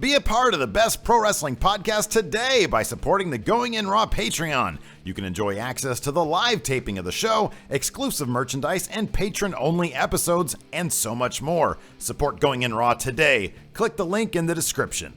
Be a part of the best pro wrestling podcast today by supporting the Going In Raw Patreon. You can enjoy access to the live taping of the show, exclusive merchandise, and patron-only episodes, and so much more. Support Going In Raw today. Click the link in the description.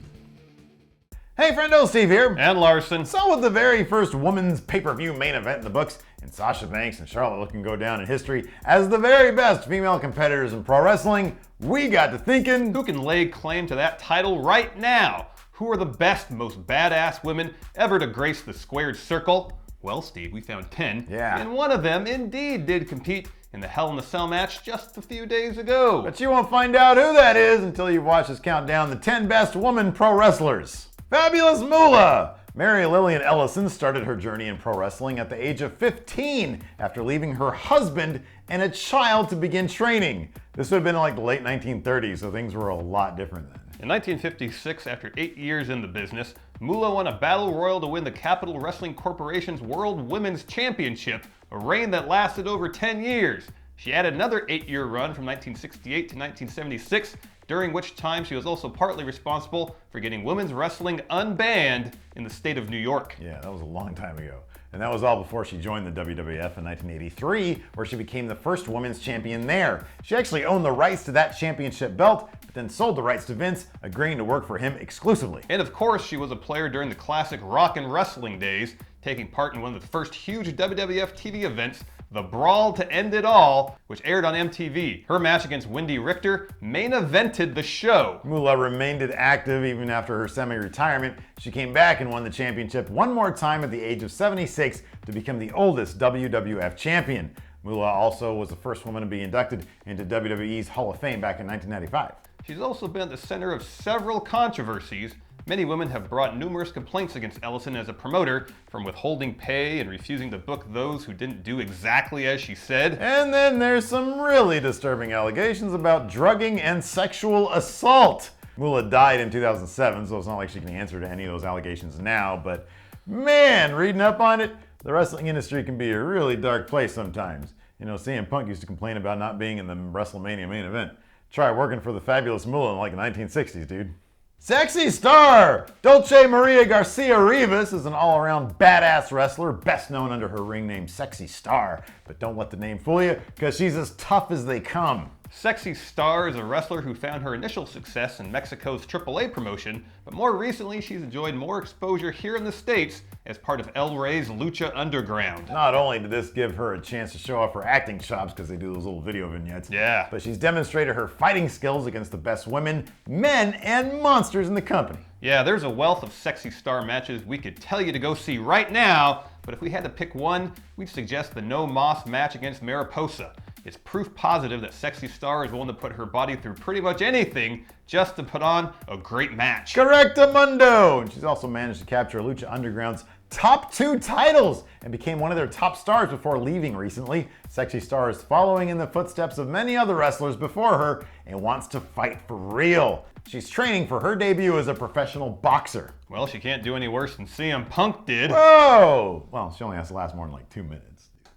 Hey friendo, Steve here. And Larson. So with the very first women's pay-per-view main event in the books, and Sasha Banks and Charlotte looking to go down in history as the very best female competitors in pro wrestling, we got to thinking, who can lay claim to that title right now? Who are the best, most badass women ever to grace the squared circle? Well, Steve, we found 10. Yeah. And one of them indeed did compete in the Hell in a Cell match just a few days ago. But you won't find out who that is until you watch us count down the 10 best women pro wrestlers. Fabulous Moolah! Mary Lillian Ellison started her journey in pro wrestling at the age of 15 after leaving her husband and a child to begin training. This would have been like the late 1930s, so things were a lot different then. In 1956, after 8 years in the business, Moolah won a battle royal to win the Capital Wrestling Corporation's World Women's Championship, a reign that lasted over 10 years. She had another 8-year run from 1968 to 1976, during which time she was also partly responsible for getting women's wrestling unbanned in the state of New York. Yeah, that was a long time ago. And that was all before she joined the WWF in 1983, where she became the first women's champion there. She actually owned the rights to that championship belt, but then sold the rights to Vince, agreeing to work for him exclusively. And of course, she was a player during the classic rock and wrestling days, taking part in one of the first huge WWF TV events, The Brawl to End It All, which aired on MTV. Her match against Wendy Richter main evented the show. Moolah remained active even after her semi-retirement. She came back and won the championship one more time at the age of 76 to become the oldest WWF champion. Moolah also was the first woman to be inducted into WWE's Hall of Fame back in 1995. She's also been at the center of several controversies. Many women have brought numerous complaints against Ellison as a promoter, from withholding pay and refusing to book those who didn't do exactly as she said. And then there's some really disturbing allegations about drugging and sexual assault. Moolah died in 2007, so it's not like she can answer to any of those allegations now, but man, reading up on it, the wrestling industry can be a really dark place sometimes. You know, CM Punk used to complain about not being in the WrestleMania main event. Try working for the fabulous Moolah in like the 1960s, dude. Sexy Star! Dulce Maria Garcia Rivas is an all-around badass wrestler, best known under her ring name Sexy Star. But don't let the name fool you, because she's as tough as they come. Sexy Star is a wrestler who found her initial success in Mexico's AAA promotion, but more recently she's enjoyed more exposure here in the States as part of El Rey's Lucha Underground. Not only did this give her a chance to show off her acting chops, because they do those little video vignettes, yeah, but she's demonstrated her fighting skills against the best women, men, and monsters in the company. Yeah, there's a wealth of Sexy Star matches we could tell you to go see right now, but if we had to pick one, we'd suggest the No Moss match against Mariposa. It's proof positive that Sexy Star is willing to put her body through pretty much anything just to put on a great match. Correctamundo! And she's also managed to capture Lucha Underground's top 2 titles and became one of their top stars before leaving recently. Sexy Star is following in the footsteps of many other wrestlers before her and wants to fight for real. She's training for her debut as a professional boxer. Well, she can't do any worse than CM Punk did. Whoa! Well, she only has to last more than like 2 minutes.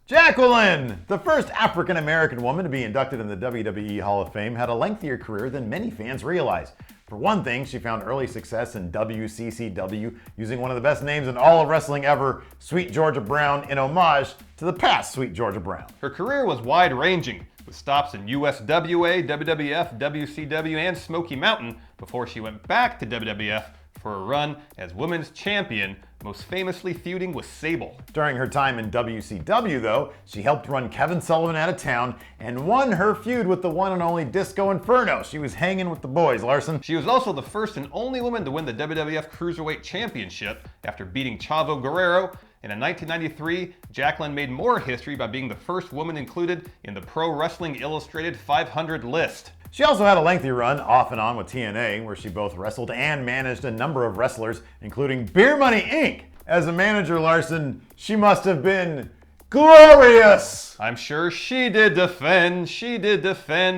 Jacqueline, the first African-American woman to be inducted in the WWE Hall of Fame, had a lengthier career than many fans realize. For one thing, she found early success in WCCW, using one of the best names in all of wrestling ever, Sweet Georgia Brown, in homage to the past Sweet Georgia Brown. Her career was wide-ranging, with stops in USWA, WWF, WCW, and Smoky Mountain before she went back to WWF for a run as women's champion, most famously feuding with Sable. During her time in WCW, though, she helped run Kevin Sullivan out of town and won her feud with the one and only Disco Inferno. She was hanging with the boys, Larson. She was also the first and only woman to win the WWF Cruiserweight Championship after beating Chavo Guerrero. And in 1993, Jacqueline made more history by being the first woman included in the Pro Wrestling Illustrated 500 list. She also had a lengthy run off and on with TNA, where she both wrestled and managed a number of wrestlers, including Beer Money Inc. As a manager, Larson, she must have been glorious! I'm sure she did defend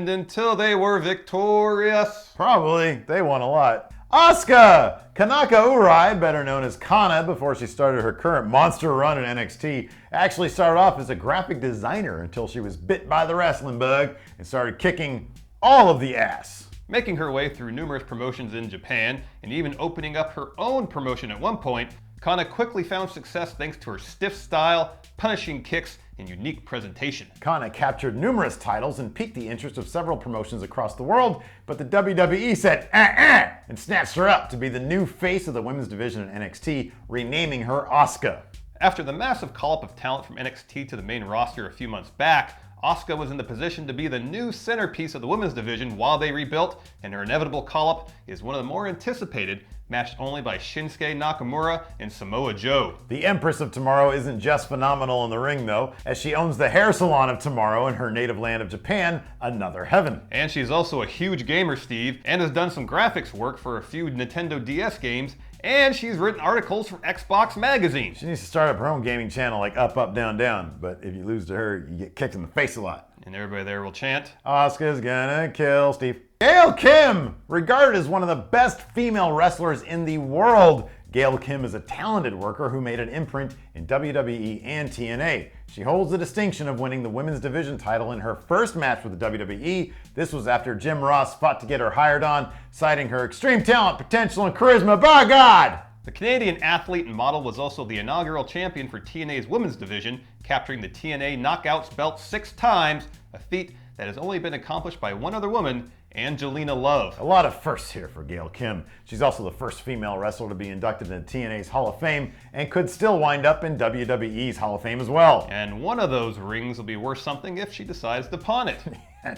until they were victorious. Probably. They won a lot. Asuka! Kanaka Urai, better known as Kana before she started her current monster run in NXT, actually started off as a graphic designer until she was bit by the wrestling bug and started kicking all of the ass. Making her way through numerous promotions in Japan, and even opening up her own promotion at one point, Kana quickly found success thanks to her stiff style, punishing kicks, and unique presentation. Kana captured numerous titles and piqued the interest of several promotions across the world, but the WWE said, and snatched her up to be the new face of the women's division in NXT, renaming her ASUKA. After the massive call-up of talent from NXT to the main roster a few months back, ASUKA was in the position to be the new centerpiece of the women's division while they rebuilt, and her inevitable call-up is one of the more anticipated, matched only by Shinsuke Nakamura and Samoa Joe. The Empress of Tomorrow isn't just phenomenal in the ring though, as she owns the hair salon of Tomorrow in her native land of Japan, another heaven. And she's also a huge gamer, Steve, and has done some graphics work for a few Nintendo DS games, and she's written articles for Xbox Magazine. She needs to start up her own gaming channel like Up, Up, Down, Down, but if you lose to her, you get kicked in the face a lot. And everybody there will chant, Asuka's gonna kill Steve. Gail Kim! Regarded as one of the best female wrestlers in the world, Gail Kim is a talented worker who made an imprint in WWE and TNA. She holds the distinction of winning the women's division title in her first match with the WWE. This was after Jim Ross fought to get her hired on, citing her extreme talent, potential, and charisma. By God! The Canadian athlete and model was also the inaugural champion for TNA's women's division, capturing the TNA Knockouts belt 6 times, a feat that has only been accomplished by one other woman, Angelina Love. A lot of firsts here for Gail Kim. She's also the first female wrestler to be inducted into TNA's Hall of Fame and could still wind up in WWE's Hall of Fame as well. And one of those rings will be worth something if she decides to pawn it.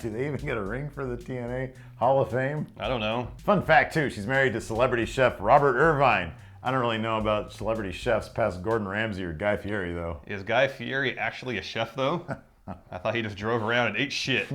Do they even get a ring for the TNA Hall of Fame? I don't know. Fun fact too, she's married to celebrity chef Robert Irvine. I don't really know about celebrity chefs past Gordon Ramsay or Guy Fieri though. Is Guy Fieri actually a chef though? I thought he just drove around and ate shit.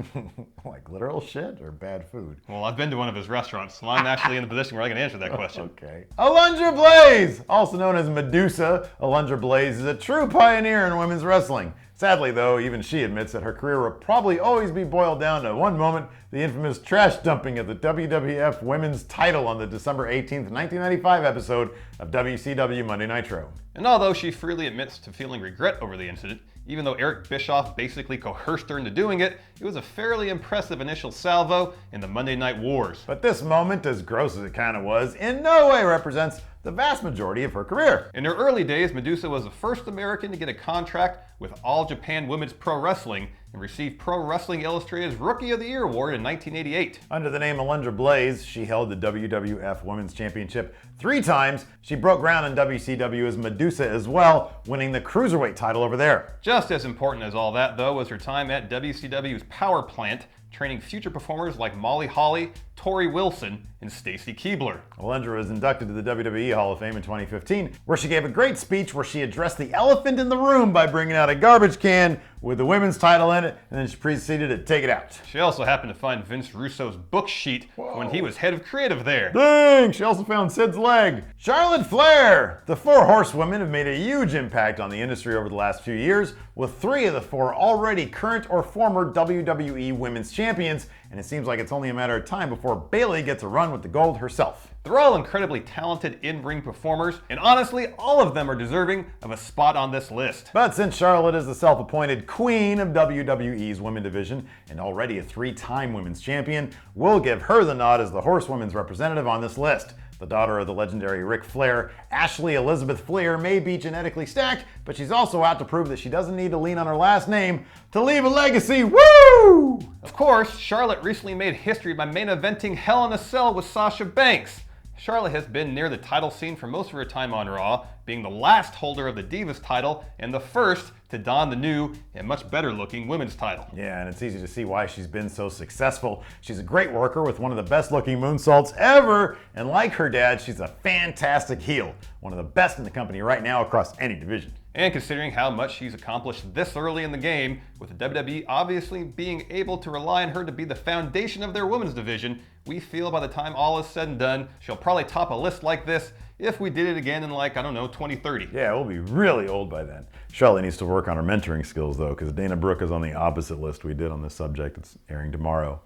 Like literal shit or bad food? Well, I've been to one of his restaurants, so I'm actually in the position where I can answer that question. Okay. Alundra Blayze! Also known as Medusa, Alundra Blayze is a true pioneer in women's wrestling. Sadly though, even she admits that her career will probably always be boiled down to one moment, the infamous trash dumping of the WWF Women's title on the December 18th, 1995 episode of WCW Monday Nitro. And although she freely admits to feeling regret over the incident, even though Eric Bischoff basically coerced her into doing it, it was a fairly impressive initial salvo in the Monday Night Wars. But this moment, as gross as it kind of was, in no way represents the vast majority of her career. In her early days, Medusa was the first American to get a contract with All Japan Women's Pro Wrestling and received Pro Wrestling Illustrated's Rookie of the Year award in 1988. Under the name Alundra Blayze, she held the WWF Women's Championship 3 times. She broke ground in WCW as Medusa as well, winning the Cruiserweight title over there. Just as important as all that, though, was her time at WCW's Power Plant, training future performers like Molly Holly, Tori Wilson, and Stacy Keibler. Alundra was inducted to the WWE Hall of Fame in 2015, where she gave a great speech where she addressed the elephant in the room by bringing out a garbage can with the women's title in it, and then she proceeded to take it out. She also happened to find Vince Russo's book sheet when he was head of creative there. Dang! She also found Sid's leg. Charlotte Flair! The 4 horsewomen have made a huge impact on the industry over the last few years, with 3 of the 4 already current or former WWE Women's Champions, and it seems like it's only a matter of time before Bayley gets a run with the gold herself. They're all incredibly talented in-ring performers, and honestly, all of them are deserving of a spot on this list. But since Charlotte is the self-appointed queen of WWE's women's division and already a 3-time women's champion, we'll give her the nod as the horsewomen's representative on this list. The daughter of the legendary Ric Flair, Ashley Elizabeth Flair may be genetically stacked, but she's also out to prove that she doesn't need to lean on her last name to leave a legacy. Woo! Of course, Charlotte recently made history by main eventing Hell in a Cell with Sasha Banks. Charlotte has been near the title scene for most of her time on Raw, being the last holder of the Divas title and the first to don the new and much better looking women's title. Yeah, and it's easy to see why she's been so successful. She's a great worker with one of the best looking moonsaults ever, and like her dad, she's a fantastic heel. One of the best in the company right now across any division. And considering how much she's accomplished this early in the game, with the WWE obviously being able to rely on her to be the foundation of their women's division, we feel by the time all is said and done, she'll probably top a list like this if we did it again in like, I don't know, 2030. Yeah, we'll be really old by then. Charlotte needs to work on her mentoring skills though, because Dana Brooke is on the opposite list we did on this subject. It's airing tomorrow.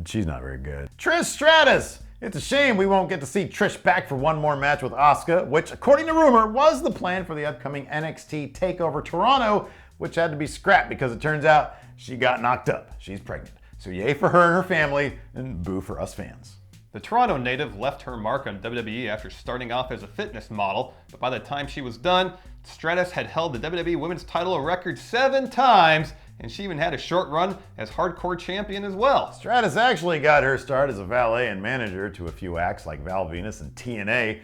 She's not very good. Trish Stratus! It's a shame we won't get to see Trish back for one more match with Asuka, which, according to rumor, was the plan for the upcoming NXT TakeOver Toronto, which had to be scrapped because it turns out she got knocked up. She's pregnant. So yay for her and her family, and boo for us fans. The Toronto native left her mark on WWE after starting off as a fitness model, but by the time she was done, Stratus had held the WWE Women's title a record 7 times, and she even had a short run as hardcore champion as well. Stratus actually got her start as a valet and manager to a few acts like Val Venus and TNA,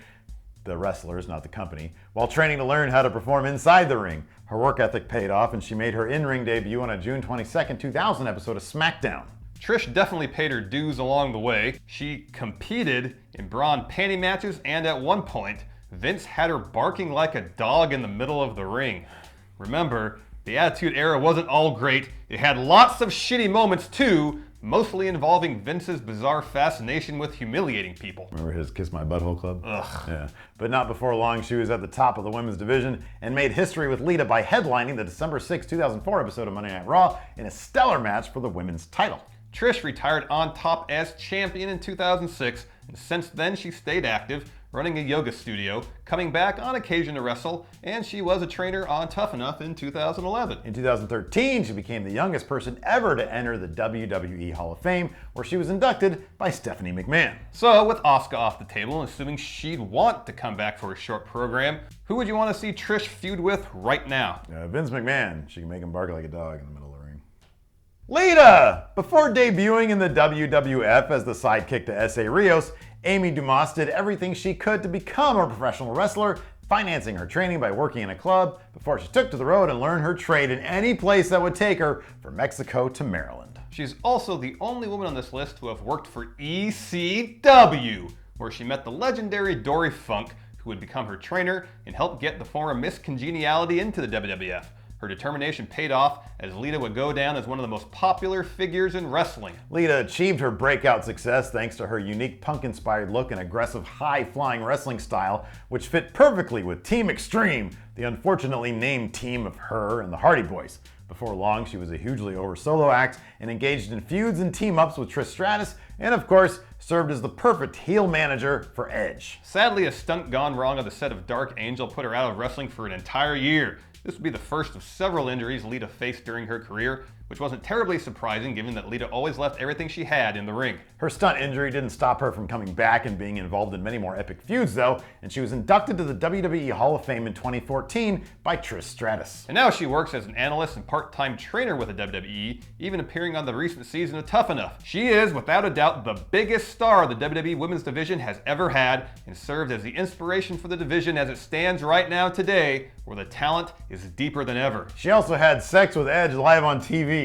the wrestlers, not the company, while training to learn how to perform inside the ring. Her work ethic paid off, and she made her in-ring debut on a June 22nd, 2000 episode of SmackDown. Trish definitely paid her dues along the way. She competed in bra and panty matches, and at one point, Vince had her barking like a dog in the middle of the ring. Remember, the Attitude Era wasn't all great. It had lots of shitty moments too, mostly involving Vince's bizarre fascination with humiliating people. Remember his Kiss My Butthole Club? Ugh. Yeah. But not before long, she was at the top of the women's division and made history with Lita by headlining the December 6, 2004 episode of Monday Night Raw in a stellar match for the women's title. Trish retired on top as champion in 2006, and since then she stayed active, running a yoga studio, coming back on occasion to wrestle, and she was a trainer on Tough Enough in 2011. In 2013, she became the youngest person ever to enter the WWE Hall of Fame, where she was inducted by Stephanie McMahon. So, with Asuka off the table, and assuming she'd want to come back for a short program, who would you want to see Trish feud with right now? Vince McMahon. She can make him bark like a dog in the middle of the ring. Lita! Before debuting in the WWF as the sidekick to S.A. Rios, Amy Dumas did everything she could to become a professional wrestler, financing her training by working in a club before she took to the road and learned her trade in any place that would take her from Mexico to Maryland. She's also the only woman on this list to have worked for ECW, where she met the legendary Dory Funk, who would become her trainer and help get the former Miss Congeniality into the WWF. Her determination paid off as Lita would go down as one of the most popular figures in wrestling. Lita achieved her breakout success thanks to her unique punk-inspired look and aggressive, high-flying wrestling style, which fit perfectly with Team Extreme, the unfortunately named team of her and the Hardy Boys. Before long, she was a hugely over solo act and engaged in feuds and team-ups with Trish Stratus, and of course, served as the perfect heel manager for Edge. Sadly, a stunt gone wrong on the set of Dark Angel put her out of wrestling for an entire year. This would be the first of several injuries Lita faced during her career, which wasn't terribly surprising given that Lita always left everything she had in the ring. Her stunt injury didn't stop her from coming back and being involved in many more epic feuds though, and she was inducted to the WWE Hall of Fame in 2014 by Trish Stratus. And now she works as an analyst and part-time trainer with the WWE, even appearing on the recent season of Tough Enough. She is, without a doubt, the biggest star the WWE Women's Division has ever had, and served as the inspiration for the division as it stands right now today, where the talent is deeper than ever. She also had sex with Edge live on TV.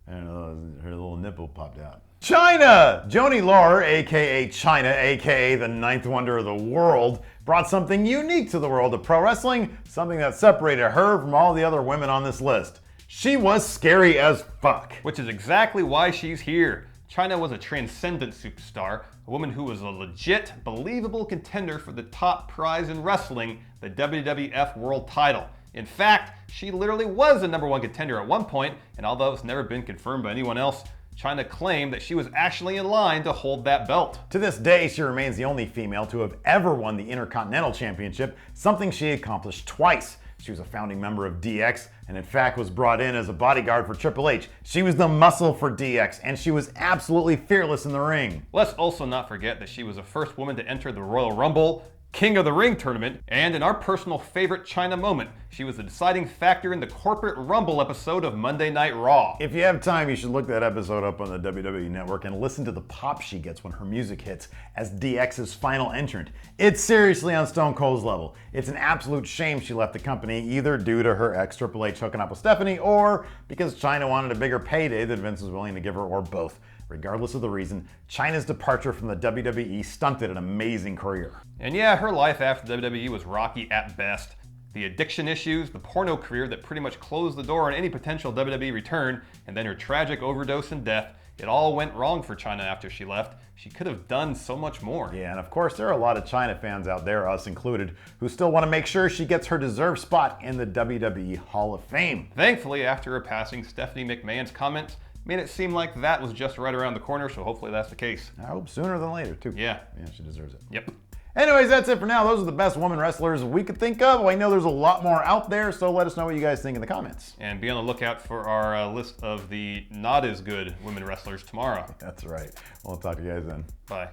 I don't know, her little nipple popped out. CHYNA! Joni Laurer, aka CHYNA, aka the ninth wonder of the world, brought something unique to the world of pro wrestling, something that separated her from all the other women on this list. She was scary as fuck. Which is exactly why she's here. CHYNA was a transcendent superstar, a woman who was a legit, believable contender for the top prize in wrestling, the WWF World Title. In fact, she literally was the #1 contender at one point, and although it's never been confirmed by anyone else, CHYNA claimed that she was actually in line to hold that belt. To this day, she remains the only female to have ever won the Intercontinental Championship, something she accomplished twice. She was a founding member of DX, and in fact was brought in as a bodyguard for Triple H. She was the muscle for DX, and she was absolutely fearless in the ring. Let's also not forget that she was the first woman to enter the Royal Rumble, King of the Ring tournament, and in our personal favorite CHYNA moment, she was the deciding factor in the Corporate Rumble episode of Monday Night Raw. If you have time, you should look that episode up on the WWE Network and listen to the pop she gets when her music hits as DX's final entrant. It's seriously on Stone Cold's level. It's an absolute shame she left the company, either due to her ex Triple H hooking up with Stephanie, or because CHYNA wanted a bigger payday that Vince was willing to give her, or both. Regardless of the reason, CHYNA's departure from the WWE stunted an amazing career. And yeah, her life after WWE was rocky at best. The addiction issues, the porno career that pretty much closed the door on any potential WWE return, and then her tragic overdose and death. It all went wrong for CHYNA after she left. She could have done so much more. Yeah, and of course there are a lot of CHYNA fans out there, us included, who still want to make sure she gets her deserved spot in the WWE Hall of Fame. Thankfully, after her passing, Stephanie McMahon's comments made it seem like that was just right around the corner, so hopefully that's the case. I hope sooner than later, too. Yeah. Yeah, she deserves it. Yep. Anyways, that's it for now. Those are the best women wrestlers we could think of. Well, I know there's a lot more out there, so let us know what you guys think in the comments. And be on the lookout for our list of the not as good women wrestlers tomorrow. That's right. We'll talk to you guys then. Bye.